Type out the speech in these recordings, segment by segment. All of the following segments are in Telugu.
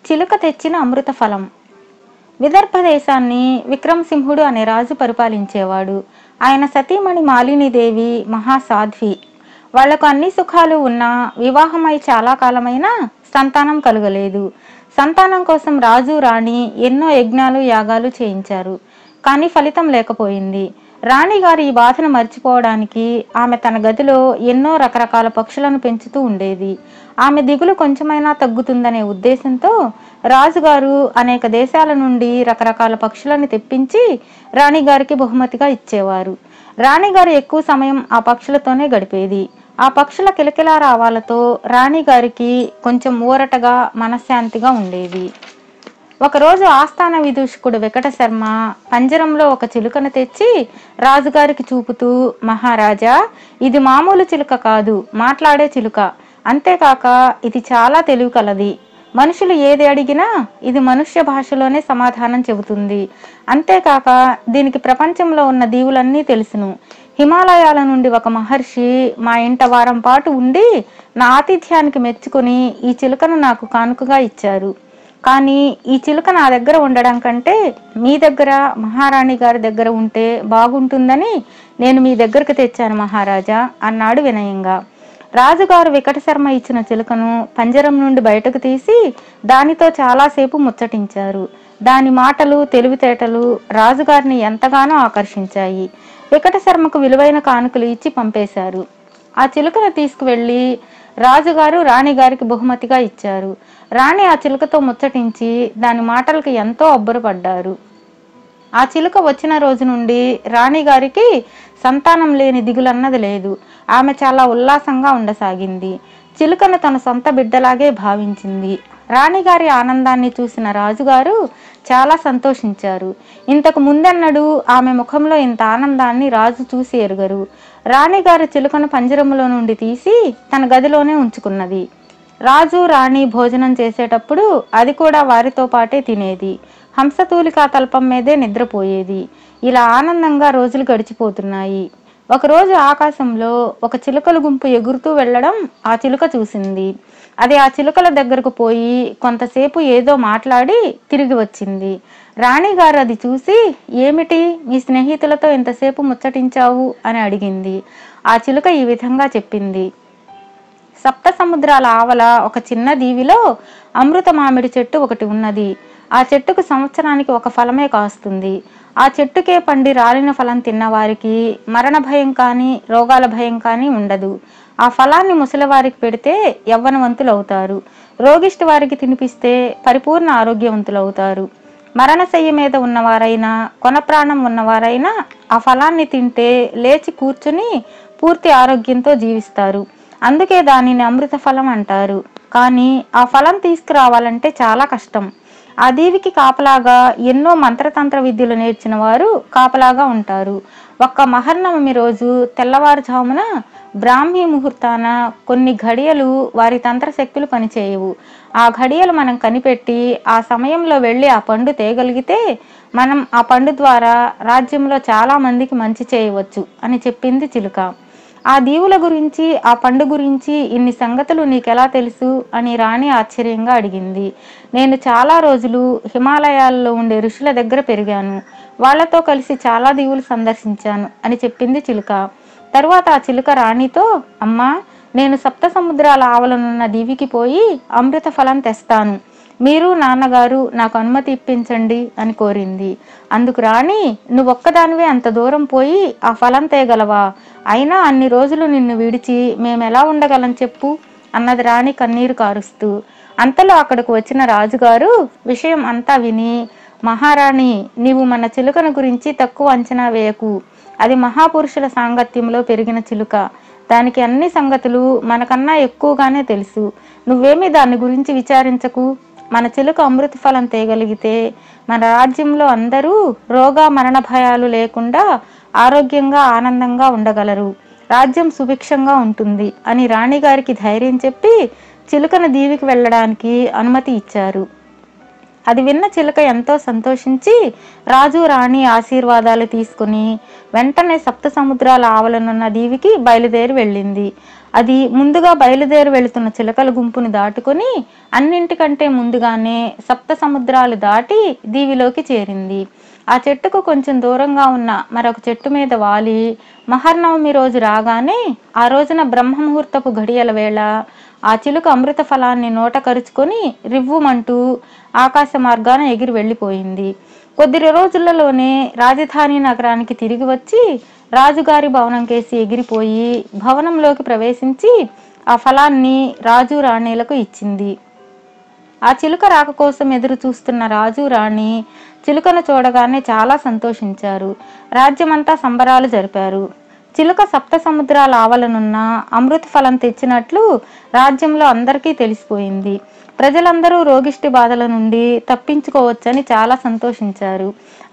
చిలుక తెచ్చిన అమృత ఫలం. విదర్భ దేశాన్ని విక్రమసింహుడు అనే రాజు పరిపాలించేవాడు. ఆయన సతీమణి మాలినీదేవి మహాసాధ్వి. వాళ్లకు అన్ని సుఖాలు ఉన్నా వివాహమై చాలా కాలమైనా సంతానం కలుగలేదు. సంతానం కోసం రాజు రాణి ఎన్నో యజ్ఞాలు యాగాలు చేయించారు. కానీ ఫలితం లేకపోయింది. రాణిగారు ఈ బాధను మర్చిపోవడానికి ఆమె తన గదిలో ఎన్నో రకరకాల పక్షులను పెంచుతూ ఉండేది. ఆమె దిగులు కొంచెమైనా తగ్గుతుందనే ఉద్దేశంతో రాజుగారు అనేక దేశాల నుండి రకరకాల పక్షులను తెప్పించి రాణిగారికి బహుమతిగా ఇచ్చేవారు. రాణిగారు ఎక్కువ సమయం ఆ పక్షులతోనే గడిపేది. ఆ పక్షుల కిలకిలా రావాలతో రాణిగారికి కొంచెం ఊరటగా మనశ్శాంతిగా ఉండేది. ఒకరోజు ఆస్థాన విదూషకుడు వెంకట శర్మ పంజరంలో ఒక చిలుకను తెచ్చి రాజుగారికి చూపుతూ, మహారాజా, ఇది మామూలు చిలుక కాదు, మాట్లాడే చిలుక. అంతేకాక ఇది చాలా తెలివి కలది. మనుషులు ఏది అడిగినా ఇది మనుష్య భాషలోనే సమాధానం చెబుతుంది. అంతేకాక దీనికి ప్రపంచంలో ఉన్న దీవులన్నీ తెలుసును. హిమాలయాల నుండి ఒక మహర్షి మా ఇంట వారం పాటు ఉండి నా ఆతిథ్యానికి మెచ్చుకుని ఈ చిలుకను నాకు కానుకగా ఇచ్చారు. కానీ ఈ చిలుక నా దగ్గర ఉండడం కంటే మీ దగ్గర, మహారాణి గారి దగ్గర ఉంటే బాగుంటుందని నేను మీ దగ్గరకు తెచ్చాను మహారాజా అన్నాడు వినయంగా. రాజుగారు వెంకటశర్మ ఇచ్చిన చిలుకను పంజరం నుండి బయటకు తీసి దానితో చాలాసేపు ముచ్చటించారు. దాని మాటలు తెలివితేటలు రాజుగారిని ఎంతగానో ఆకర్షించాయి. వెంకటశర్మకు విలువైన కానుకలు ఇచ్చి పంపేశారు. ఆ చిలుకను తీసుకువెళ్ళి రాజుగారు రాణిగారికి బహుమతిగా ఇచ్చారు. రాణి ఆ చిలుకతో ముచ్చటించి దాని మాటలకు ఎంతో అబ్బురపడ్డారు. ఆ చిలుక వచ్చిన రోజు నుండి రాణిగారికి సంతానం లేని దిగులన్నది లేదు. ఆమె చాలా ఉల్లాసంగా ఉండసాగింది. చిలుకను తన సొంత బిడ్డలాగే భావించింది. రాణిగారి ఆనందాన్ని చూసిన రాజుగారు చాలా సంతోషించారు. ఇంతకు ముందెన్నడూ ఆమె ముఖంలో ఇంత ఆనందాన్ని రాజు చూసి ఎరుగరు. రాణిగారు చిలుకను పంజరములో నుండి తీసి తన గదిలోనే ఉంచుకున్నది. రాజు రాణి భోజనం చేసేటప్పుడు అది కూడా వారితో పాటే తినేది. హంసతూలికా తల్పం మీదే నిద్రపోయేది. ఇలా ఆనందంగా రోజులు గడిచిపోతున్నాయి. ఒకరోజు ఆకాశంలో ఒక చిలుకల గుంపు ఎగురుతూ వెళ్ళడం ఆ చిలుక చూసింది. అది ఆ చిలుకల దగ్గరకు పోయి కొంతసేపు ఏదో మాట్లాడి తిరిగి వచ్చింది. రాణిగారు అది చూసి, ఏమిటి, మీ స్నేహితులతో ఎంతసేపు ముచ్చటించావు అని అడిగింది. ఆ చిలుక ఈ విధంగా చెప్పింది. సప్త సముద్రాల ఆవల ఒక చిన్న దీవిలో అమృత మామిడి చెట్టు ఒకటి ఉన్నది. ఆ చెట్టుకు సంవత్సరానికి ఒక ఫలమే కాస్తుంది. ఆ చెట్టుకే పండి రాలిన ఫలం తిన్నవారికి మరణ భయం కానీ రోగాల భయం కానీ ఉండదు. ఆ ఫలాన్ని ముసలివారికి పెడితే యవ్వనవంతులవుతారు. రోగిష్టి వారికి తినిపిస్తే పరిపూర్ణ ఆరోగ్యవంతులవుతారు. మరణశయ్య మీద ఉన్నవారైనా కొన ప్రాణం ఉన్నవారైనా ఆ ఫలాన్ని తింటే లేచి కూర్చుని పూర్తి ఆరోగ్యంతో జీవిస్తారు. అందుకే దానిని అమృత ఫలం అంటారు. కానీ ఆ ఫలం తీసుకురావాలంటే చాలా కష్టం. ఆ దీవికి కాపలాగా ఎన్నో మంత్రతంత్ర విద్యలు నేర్చిన వారు కాపలాగా ఉంటారు. ఒక్క మహర్నవమి రోజు తెల్లవారుజామున బ్రాహ్మీ ముహూర్తాన కొన్ని ఘడియలు వారి తంత్రశక్తులు పనిచేయవు. ఆ ఘడియలు మనం కనిపెట్టి ఆ సమయంలో వెళ్ళి ఆ పండు తేగలిగితే మనం ఆ పండు ద్వారా రాజ్యంలో చాలా మందికి మంచి చేయవచ్చు అని చెప్పింది చిలుక. ఆ దీవుల గురించి ఆ పండు గురించి ఇన్ని సంగతులు నీకెలా తెలుసు అని రాణి ఆశ్చర్యంగా అడిగింది. నేను చాలా రోజులు హిమాలయాల్లో ఉండే ఋషుల దగ్గర పెరిగాను. వాళ్లతో కలిసి చాలా దీవులు సందర్శించాను అని చెప్పింది చిలుక. తరువాత ఆ చిలుక రాణితో, అమ్మా, నేను సప్త సముద్రాల ఆవలనున్న దీవికి పోయి అమృత ఫలం తెస్తాను. మీరు నాన్నగారు నాకు అనుమతి ఇప్పించండి అని కోరింది. అందుకు రాణి, నువ్వొక్కదానివే అంత దూరం పోయి ఆ ఫలం తేగలవా? అయినా అన్ని రోజులు నిన్ను విడిచి మేమెలా ఉండగలం చెప్పు అన్నది రాణి కన్నీరు కారుస్తూ. అంతలో అక్కడికి వచ్చిన రాజుగారు విషయం అంతా విని, మహారాణి, నీవు మన చిలుకను గురించి తక్కువ అంచనా వేయకు. అది మహాపురుషుల సాంగత్యంలో పెరిగిన చిలుక. దానికి అన్ని సంగతులు మనకన్నా ఎక్కువగానే తెలుసు. నువ్వేమీ దాని గురించి విచారించకు. మన చిలుక అమృత ఫలం తేగలిగితే మన రాజ్యంలో అందరూ రోగ మరణ భయాలు లేకుండా ఆరోగ్యంగా ఆనందంగా ఉండగలరు. రాజ్యం సుభిక్షంగా ఉంటుంది అని రాణిగారికి ధైర్యం చెప్పి చిలుకను దీవికి వెళ్ళడానికి అనుమతి ఇచ్చారు. అది విన్న చిలుక ఎంతో సంతోషించి రాజు రాణి ఆశీర్వాదాలు తీసుకుని వెంటనే సప్త సముద్రాల ఆవలనున్న దీవికి బయలుదేరి వెళ్ళింది. అది ముందుగా బయలుదేరి వెళుతున్న చిలకల గుంపుని దాటుకొని అన్నింటికంటే ముందుగానే సప్త సముద్రాలు దాటి దీవిలోకి చేరింది. ఆ చెట్టుకు కొంచెం దూరంగా ఉన్న మరొక చెట్టు మీద వాలి మహర్నవమి రోజు రాగానే ఆ రోజున బ్రహ్మముహూర్తపు ఘడియల వేళ ఆ చిలుక అమృత ఫలాన్ని నోట కరుచుకొని రివ్వుమంటూ ఆకాశ మార్గాన ఎగిరి వెళ్ళిపోయింది. కొద్ది రోజులలోనే రాజధాని నగరానికి తిరిగి వచ్చి రాజుగారి భవనం కేసి ఎగిరిపోయి భవనంలోకి ప్రవేశించి ఆ ఫలాన్ని రాజు రాణీలకు ఇచ్చింది. ఆ చిలుక రాక కోసం ఎదురు చూస్తున్న రాజు రాణి చిలుకను చూడగానే చాలా సంతోషించారు. రాజ్యమంతా సంబరాలు జరిపారు. చిలుక సప్త సముద్రాల ఆవలనున్న అమృత ఫలం తెచ్చినట్లు రాజ్యంలో అందరికీ తెలిసిపోయింది. ప్రజలందరూ రోగిష్టి బాధల నుండి తప్పించుకోవచ్చని చాలా సంతోషించారు.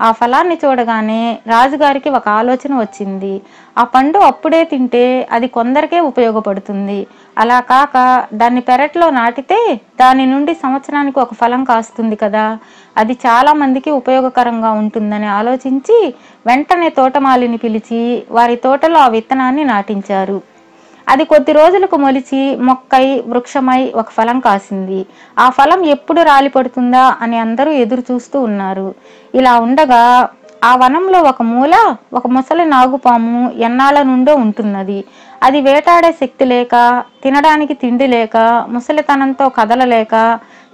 ఆ ఫలాన్ని చూడగానే రాజుగారికి ఒక ఆలోచన వచ్చింది. ఆ పండు అప్పుడే తింటే అది కొందరికే ఉపయోగపడుతుంది. అలా కాక దాన్ని పెరట్లో నాటితే దాని నుండి సంవత్సరానికి ఒక ఫలం కాస్తుంది కదా, అది చాలా మందికి ఉపయోగకరంగా ఉంటుందని ఆలోచించి వెంటనే తోటమాలిని పిలిచి వారి తోటలో ఆ విత్తనాన్ని నాటించారు. అది కొద్ది రోజులకు మొలిచి మొక్కై వృక్షమై ఒక ఫలం కాసింది. ఆ ఫలం ఎప్పుడు రాలిపడుతుందా అని అందరూ ఎదురు చూస్తూ ఉన్నారు. ఇలా ఉండగా ఆ వనంలో ఒక మూల ఒక ముసలి నాగుపాము ఎన్నాళ్ళ నుండో ఉంటున్నది. అది వేటాడే శక్తి లేక, తినడానికి తిండి లేక, ముసలితనంతో కదలలేక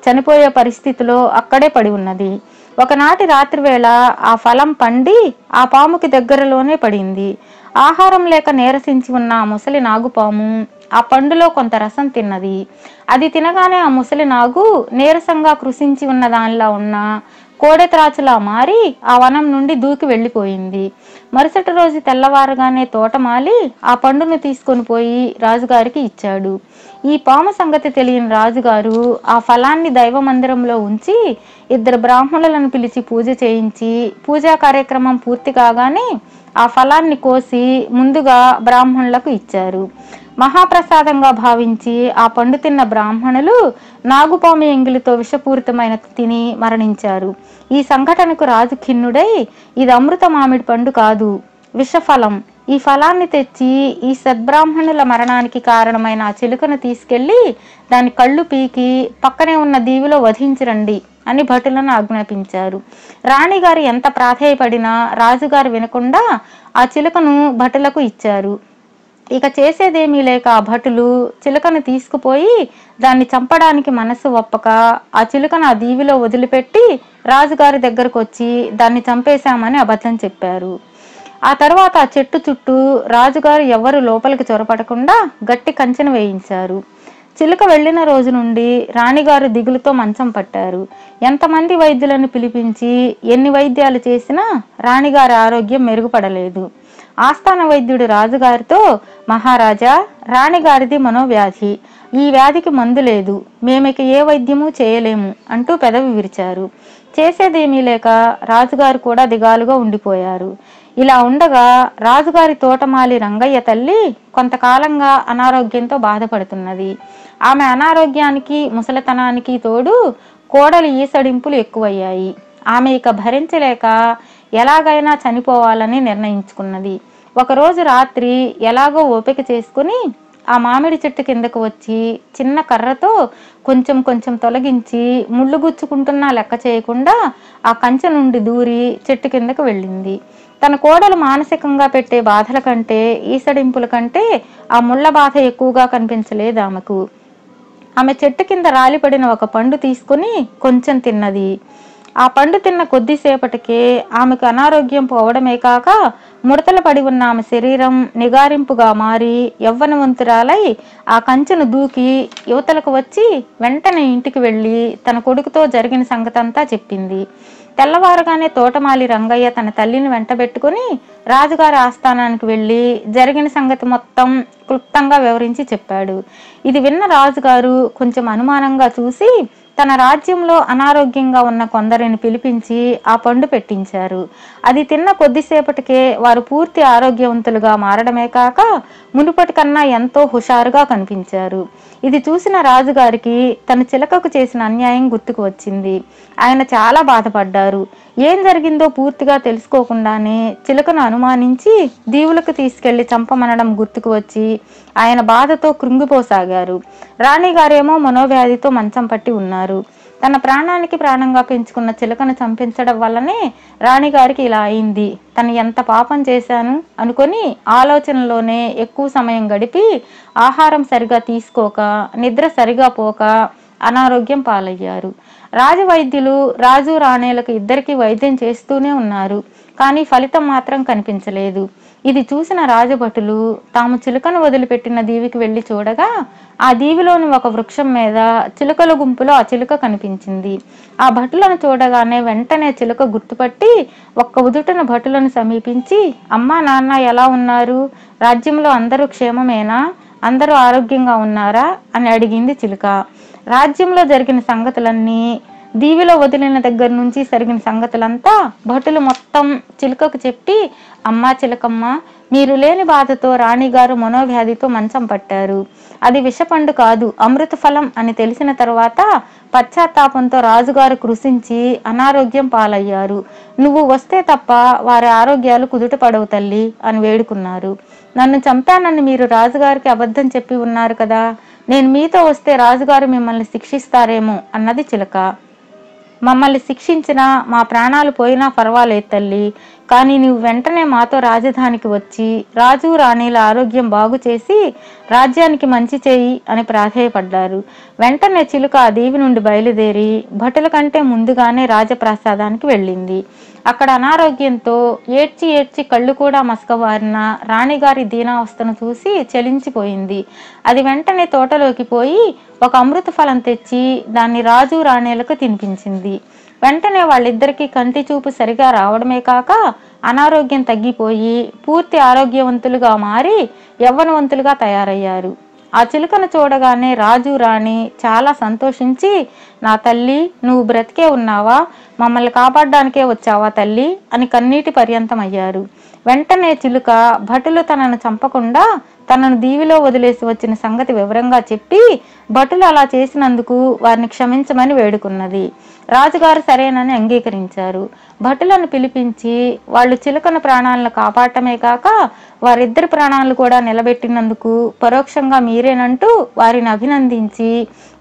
చనిపోయే పరిస్థితిలో అక్కడే పడి ఉన్నది. ఒకనాటి రాత్రి వేళ ఆ ఫలం పండి ఆ పాముకి దగ్గరలోనే పడింది. ఆహారం లేక నీరసించి ఉన్న ఆ ముసలి నాగుపాము ఆ పండులో కొంత రసం తిన్నది. అది తినగానే ఆ ముసలి నాగు నీరసంగా కృషించి ఉన్న దానిలా ఉన్న కోడెత్రాచులా మారి ఆ వనం నుండి దూకి వెళ్ళిపోయింది. మరుసటి రోజు తెల్లవారుగానే తోటమాలి ఆ పండును తీసుకొని పోయి రాజుగారికి ఇచ్చాడు. ఈ పాము సంగతి తెలియని రాజుగారు ఆ ఫలాన్ని దైవ మందిరంలో ఉంచి 2 బ్రాహ్మణులను పిలిచి పూజ చేయించి పూజా కార్యక్రమం పూర్తి కాగానే ఆ ఫలాన్ని కోసి ముందుగా బ్రాహ్మణులకు ఇచ్చారు. మహాప్రసాదంగా భావించి ఆ పండు తిన్న బ్రాహ్మణులు నాగుపాము ఎంగిలితో విషపూరితమైన తిని మరణించారు. ఈ సంఘటనకు రాజు ఖిన్నుడై, ఇది అమృత మామిడి పండు కాదు, విషఫలం. ఈ ఫలాన్ని తెచ్చి ఈ సద్బ్రాహ్మణుల మరణానికి కారణమైన ఆ చిలుకను తీసుకెళ్లి దాని కళ్ళు పీకి పక్కనే ఉన్న దీవిలో వధించిరండి అని భటులను ఆజ్ఞాపించారు. రాణిగారు ఎంత ప్రాధేయపడినా రాజుగారు వినకుండా ఆ చిలుకను భటులకు ఇచ్చారు. ఇక చేసేదేమీ లేక ఆ భటులు చిలుకను తీసుకుపోయి దాన్ని చంపడానికి మనసు ఒప్పక ఆ చిలుకను ఆ దీవిలో వదిలిపెట్టి రాజుగారి దగ్గరకు వచ్చి దాన్ని చంపేశామని అబద్ధం చెప్పారు. ఆ తర్వాత ఆ చెట్టు చుట్టూ రాజుగారు ఎవరు లోపలికి చొరపడకుండా గట్టి కంచెను వేయించారు. చిలుక వెళ్లిన రోజు నుండి రాణిగారు దిగులుతో మంచం పట్టారు. ఎంతమంది వైద్యులను పిలిపించి ఎన్ని వైద్యాలు చేసినా రాణిగారి ఆరోగ్యం మెరుగుపడలేదు. ఆస్థాన వైద్యుడు రాజుగారితో, మహారాజా, రాణిగారిది మనోవ్యాధి, ఈ వ్యాధికి మందు లేదు, మేమిక ఏ వైద్యము చేయలేము అంటూ పెదవి విరిచారు. చేసేదేమీ లేక రాజుగారు కూడా దిగాలుగా ఉండిపోయారు. ఇలా ఉండగా రాజుగారి తోటమాలి రంగయ్య తల్లి కొంతకాలంగా అనారోగ్యంతో బాధపడుతున్నది. ఆమె అనారోగ్యానికి ముసలితనానికి తోడు కోడలి ఈసడింపులు ఎక్కువయ్యాయి. ఆమె ఇక భరించలేక ఎలాగైనా చనిపోవాలని నిర్ణయించుకున్నది. ఒకరోజు రాత్రి ఎలాగో ఓపిక చేసుకుని ఆ మామిడి చెట్టు కిందకు వచ్చి చిన్న కర్రతో కొంచెం కొంచెం తొలగించి ముళ్ళు గుచ్చుకుంటున్నా లెక్క చేయకుండా ఆ కంచె నుండి దూరి చెట్టు కిందకు వెళ్ళింది. తన కోడలు మానసికంగా పెట్టే బాధల కంటే ఈసడింపుల కంటే ఆ ముళ్ళ బాధ ఎక్కువగా కనిపించలేదు ఆమెకు. ఆమె చెట్టు కింద రాలిపడిన ఒక పండు తీసుకుని కొంచెం తిన్నది. ఆ పండు తిన్న కొద్దిసేపటికే ఆమెకు అనారోగ్యం పోవడమే కాక ముడతలు పడి ఉన్న ఆమె శరీరం నిగారింపుగా మారి యవ్వనవంతురాలై ఆ కంచెను దూకి యువతలకు వచ్చి వెంటనే ఇంటికి వెళ్ళి తన కొడుకుతో జరిగిన సంగతంతా చెప్పింది. తెల్లవారుగానే తోటమాలి రంగయ్య తన తల్లిని వెంటబెట్టుకుని రాజుగారి ఆస్థానానికి వెళ్ళి జరిగిన సంగతి మొత్తం క్లుప్తంగా వివరించి చెప్పాడు. ఇది విన్న రాజుగారు కొంచెం అనుమానంగా చూసి తన రాజ్యంలో అనారోగ్యంగా ఉన్న కొందరిని పిలిపించి ఆ పండు పెట్టించారు. అది తిన్న కొద్దిసేపటికే వారు పూర్తి ఆరోగ్యవంతులుగా మారడమే కాక మునుపటి కన్నా ఎంతో హుషారుగా కనిపించారు. ఇది చూసిన రాజుగారికి తన చిలకకు చేసిన అన్యాయం గుర్తుకు వచ్చింది. ఆయన చాలా బాధపడ్డారు. ఏం జరిగిందో పూర్తిగా తెలుసుకోకుండానే చిలకను అనుమానించి దీవులకు తీసుకెళ్లి చంపమనడం గుర్తుకు వచ్చి ఆయన బాధతో కృంగిపోసాగారు. రాణిగారేమో మనోవ్యాధితో మంచం పట్టి ఉన్నారు. తన ప్రాణానికి ప్రాణంగా పెంచుకున్న చిలకను చంపించడం వల్లనే రాణిగారికి ఇలా అయింది, తను ఎంత పాపం చేశాను అనుకొని ఆలోచనలోనే ఎక్కువ సమయం గడిపి ఆహారం సరిగా తీసుకోక, నిద్ర సరిగా పోక అనారోగ్యం పాలయ్యారు. రాజవైద్యులు రాజు రాణేలకు ఇద్దరికి వైద్యం చేస్తూనే ఉన్నారు. కానీ ఫలితం మాత్రం కనిపించలేదు. ఇది చూసిన రాజభటులు తాము చిలుకను వదిలిపెట్టిన దీవికి వెళ్లి చూడగా ఆ దీవిలోని ఒక వృక్షం మీద చిలుకల గుంపులో ఆ చిలుక కనిపించింది. ఆ భటులను చూడగానే వెంటనే చిలుక గుర్తుపట్టి ఒక్క ఉదుటన భటులను సమీపించి, అమ్మా నాన్న ఎలా ఉన్నారు? రాజ్యంలో అందరూ క్షేమమేనా? అందరూ ఆరోగ్యంగా ఉన్నారా అని అడిగింది చిలుక. రాజ్యంలో జరిగిన సంగతులన్నీ, దీవిలో వదిలిన దగ్గర నుంచి జరిగిన సంగతులంతా భటులు మొత్తం చిలుకకు చెప్పి, అమ్మా చిలకమ్మ, మీరు లేని బాధతో రాణిగారు మనోవ్యాధితో మంచం పట్టారు. అది విషపండు కాదు, అమృత ఫలం అని తెలిసిన తర్వాత పశ్చాత్తాపంతో రాజుగారు కృషించి అనారోగ్యం పాలయ్యారు. నువ్వు వస్తే తప్ప వారి ఆరోగ్యాలు కుదుట పడవు తల్లి అని వేడుకున్నారు. నన్ను చంపానని మీరు రాజుగారికి అబద్ధం చెప్పి ఉన్నారు కదా, నేను మీతో వస్తే రాజుగారు మిమ్మల్ని శిక్షిస్తారేమో అన్నది చిలక. మమ్మల్ని శిక్షించినా మా ప్రాణాలు పోయినా పర్వాలేదు తల్లి, కానీ నువ్వు వెంటనే మాతో రాజధానికి వచ్చి రాజు రాణిల ఆరోగ్యం బాగు చేసి రాజ్యానికి మంచి చేయి అని ప్రాధేయపడ్డారు. వెంటనే చిలుక ఆ దీవి నుండి బయలుదేరి భటుల కంటే ముందుగానే రాజప్రాసాదానికి వెళ్ళింది. అక్కడ అనారోగ్యంతో ఏడ్చి ఏడ్చి కళ్ళు కూడా మసకవారిన రాణిగారి దీనావస్థను చూసి చలించిపోయింది. అది వెంటనే తోటలోకి పోయి ఒక అమృత ఫలం తెచ్చి దాన్ని రాజు రాణేలకు తినిపించింది. వెంటనే వాళ్ళిద్దరికీ కంటి చూపు సరిగా రావడమే కాక అనారోగ్యం తగ్గిపోయి పూర్తి ఆరోగ్యవంతులుగా మారి యవ్వనవంతులుగా తయారయ్యారు. ఆ చిలుకను చూడగానే రాజు రాణి చాలా సంతోషించి, నా తల్లి, నువ్వు బ్రతికే ఉన్నావా? మమ్మల్ని కాపాడడానికే వచ్చావా తల్లి అని కన్నీటి పర్యంతమయ్యారు. వెంటనే చిలుక భటులు తనను చంపకుండా తనను దీవిలో వదిలేసి వచ్చిన సంగతి వివరంగా చెప్పి భటులు అలా చేసినందుకు వారిని క్షమించమని వేడుకున్నది. రాజుగారు సరేనని అంగీకరించారు. భటులను పిలిపించి వాళ్ళు చిలుకన ప్రాణాలను కాపాడటమే కాక వారిద్దరి ప్రాణాలు కూడా నిలబెట్టినందుకు పరోక్షంగా మీరేనంటూ వారిని అభినందించి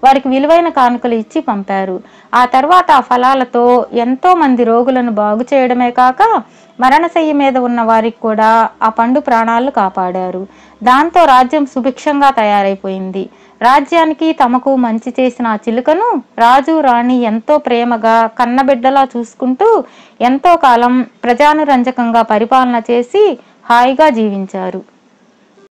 వారికి విలువైన కానుకలు ఇచ్చి పంపారు. ఆ తర్వాత ఆ ఫలాలతో ఎంతో మంది రోగులను బాగు చేయడమే కాక మరణశయ్య మీద ఉన్న వారికి కూడా ఆ పండు ప్రాణాలు కాపాడారు. దాంతో రాజ్యం సుభిక్షంగా తయారైపోయింది. రాజ్యానికి తమకు మంచి చేసిన ఆ చిలుకను రాజు రాణి ఎంతో ప్రేమగా కన్నబిడ్డలా చూసుకుంటూ ఎంతో కాలం ప్రజానురంజకంగా పరిపాలన చేసి హాయిగా జీవించారు.